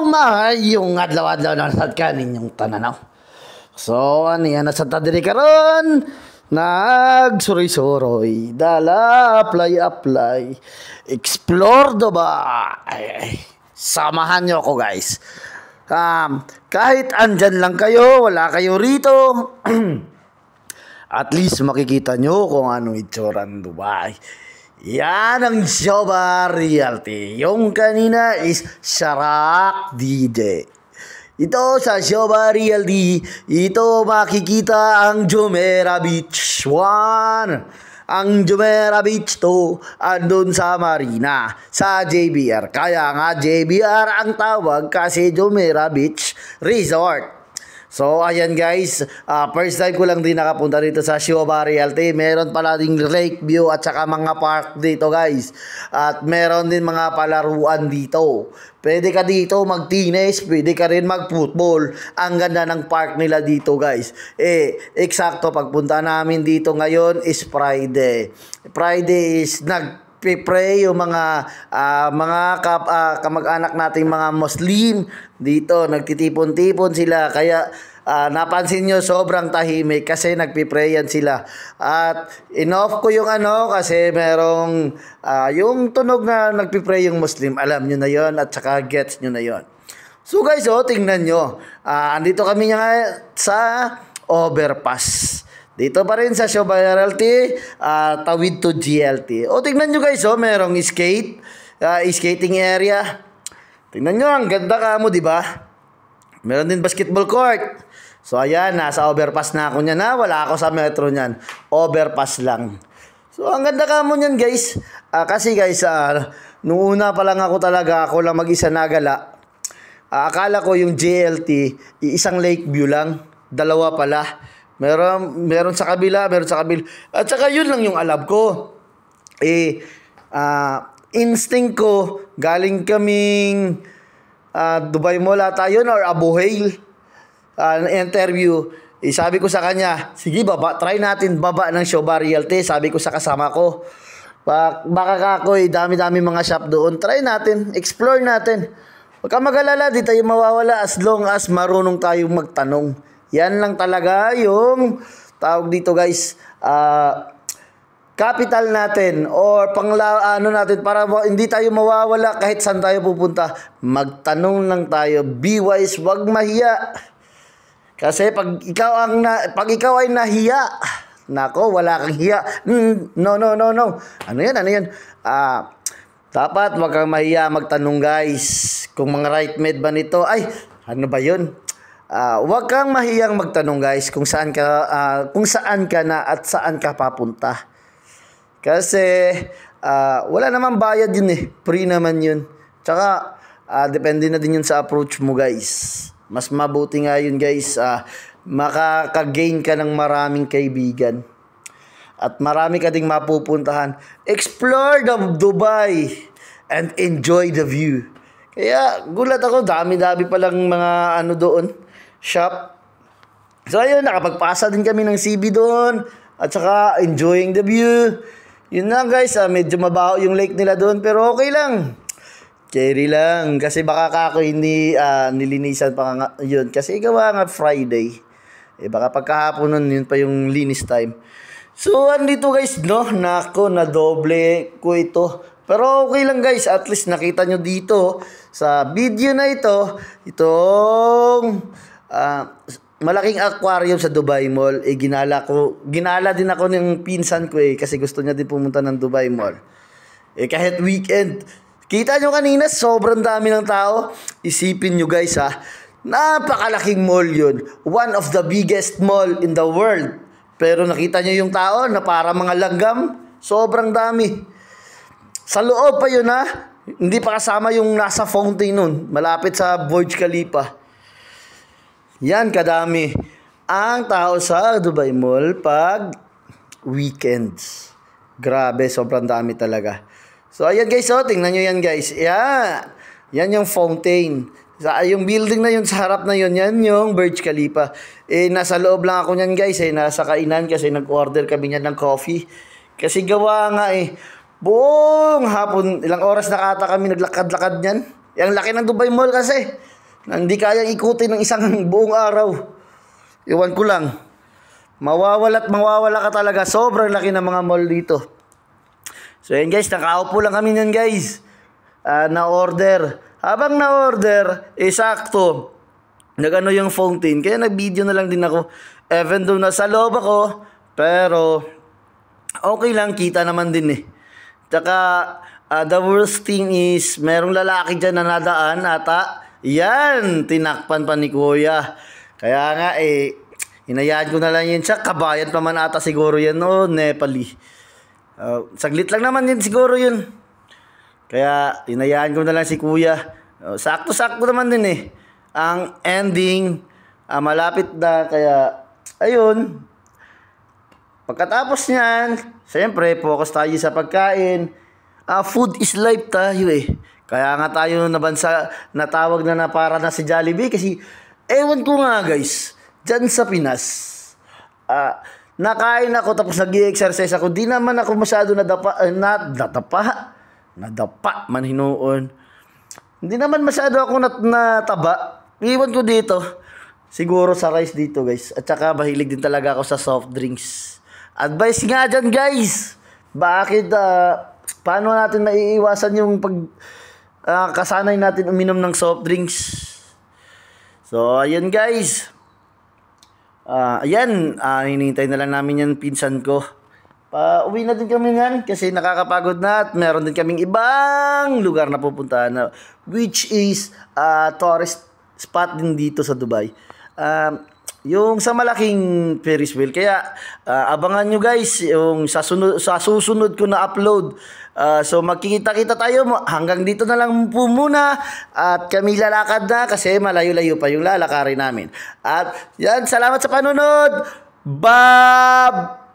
Maayong adlaw-adlaw na sad ka ninyong tananaw. So, ano yan, nasa tadiri karon nagsuroy-suroy, dala, apply, explore do ba? Samahan nyo ako guys. Kahit andyan lang kayo, wala kayo rito, at least makikita nyo kung anong itsura ng Dubai. Yan ang Joba Realty. Yung kanina is Sharak DJ. Ito sa Joba Realty, ito makikita ang Jumeirah Beach 1. Ang Jumeirah Beach 2, andun sa Marina, sa JBR. Kaya nga JBR ang tawag kasi Jumeirah Beach Resort. So, ayan guys, first time ko lang din nakapunta dito sa Joba Realty. Meron pala ding lake view at saka mga park dito guys. At meron din mga palaruan dito. Pwede ka dito mag-tennis, pwede ka rin mag-football. Ang ganda ng park nila dito guys. Eksakto pagpunta namin dito ngayon is Friday. Friday is pray yung mga kamag-anak nating mga Muslim dito, nagtitipon-tipon sila, kaya napansin nyo sobrang tahimik kasi nagpiprayan sila. At in-off ko yung kasi merong yung tunog na nagpipray yung Muslim, alam nyo na yon at saka gets nyo na yon. So guys, tingnan nyo, andito kami nga sa overpass. Dito pa rin sa Joba Realty, tawid to GLT. Tingnan nyo guys, merong skating area. Tingnan nyo, ang ganda ka mo, di ba? Meron din basketball court. So ayan, nasa overpass na ako niyan. Wala ako sa metro niyan. Overpass lang. So ang ganda ka mo niyan guys. Kasi guys, nung una pa lang ako lang mag-isa nagala. Akala ko yung GLT, isang lake view lang. Dalawa pala. Meron sa kabila, At saka yun lang yung alam ko. Instinct ko, galing kaming Dubai Mall ata yun or Abu Hail interview. Sabi ko sa kanya, sige try natin baba ng Joba Realty. Sabi ko sa kasama ko, baka ako dami-dami mga shop doon. Try natin, explore natin. Huwag ka mag-alala, di tayo mawawala as long as marunong tayong magtanong. Yan lang talaga yung tawag dito guys, capital natin or natin para hindi tayo mawawala kahit saan tayo pupunta. Magtanong lang tayo, be wise, wag mahiya. Kasi pag ikaw ay nahiya, nako, wala kang hiya. No. Ano yan? Dapat wag kang mahiya magtanong guys. Kung mga right made ba nito, ay ano ba yun? Huwag kang mahiyang magtanong guys kung saan ka na at saan ka papunta. Kasi wala naman bayad yun free naman yun. Tsaka depende na din yun sa approach mo guys. Mas mabuti nga yun guys, makaka-gain ka ng maraming kaibigan. At marami ka ding mapupuntahan. Explore the Dubai and enjoy the view. Kaya gulat ako, dami-dami palang mga doon. Shop. So ayun, nakapagpasa din kami ng CB doon at saka enjoying the view. Yun lang guys, medyo mabaho yung lake nila doon pero okay lang. Cherry lang kasi baka ako hindi nilinisan pa nga yun kasi gawa nga Friday. Baka pagkahapon nun yun pa yung linis time. So andito guys, nako, na doble ko ito. Pero okay lang guys, at least nakita nyo dito sa video na ito, itong malaking aquarium sa Dubai Mall. Ginala din ako ng pinsan ko kasi gusto niya din pumunta ng Dubai Mall. Kahit weekend. Kita nyo kanina, sobrang dami ng tao. Isipin nyo guys napakalaking mall yun. One of the biggest mall in the world. Pero nakita nyo yung tao na para mga langgam, sobrang dami. Sa loob pa yun hindi pa kasama yung nasa fountain nun, malapit sa Burj Khalifa. Yan kadami ang tao sa Dubai Mall pag weekends. Grabe, sobrang dami talaga. So ayan guys, tingnan nyo yan guys. Yan yung fountain. Yung building na yun sa harap na yun, yan yung Burj Khalifa. Nasa loob lang ako nyan guys, nasa kainan kasi nag-order kami nyan ng coffee. Kasi gawa nga buong hapon, ilang oras na kata kami naglakad-lakad nyan. Ang laki ng Dubai Mall kasi. Na hindi kayang ikutin ng isang buong araw. Iwan ko lang. Mawawala ka talaga. Sobrang laki ng mga mall dito. So yan guys, nakaupo lang kami yan guys. Na-order. Habang na-order, sakto. Nag-ano yung fountain. Kaya nag-video na lang din ako. Even though nasa loob ako. Pero, okay lang. Kita naman din eh. Tsaka, the worst thing is, merong lalaki dyan na nadaan ata. Yan, tinakpan pa ni Kuya. Kaya nga hinayaan ko na lang yun siya. Kabayan pa man ata siguro yan noon, Nepali. Saglit lang naman yun siguro yun. Kaya, hinayaan ko na lang si Kuya. Sakto-sakto naman din eh. Ang ending, malapit na. Kaya, ayun. Pagkatapos niyan, siyempre, focus tayo sa pagkain. Food is life tayo eh. Kaya nga tayo natawag na para na si Jollibee. Kasi, ewan ko nga guys, dyan sa Pinas, nakain ako tapos nag-i-exercise ako. Di naman ako masyado nadapa man hinuon. Hindi naman masyado ako nataba. Iwan ko dito. Siguro sa rice dito guys. At saka mahilig din talaga ako sa soft drinks. Advice nga dyan guys. Bakit, paano natin maiiwasan yung kasanay natin uminom ng soft drinks? So, ayun guys. Ayan, hinihintay na lang namin yan pinsan ko. Uwi na din kami yan kasi nakakapagod na at meron din kaming ibang lugar na pupuntahan na which is tourist spot din dito sa Dubai. Yung sa malaking Ferris wheel. Kaya abangan nyo guys yung sa susunod ko na upload. So magkikita-kita tayo. Hanggang dito na lang po muna. At kami lalakad na kasi malayo-layo pa yung lalakarin namin. At yan, salamat sa panunod. Bye!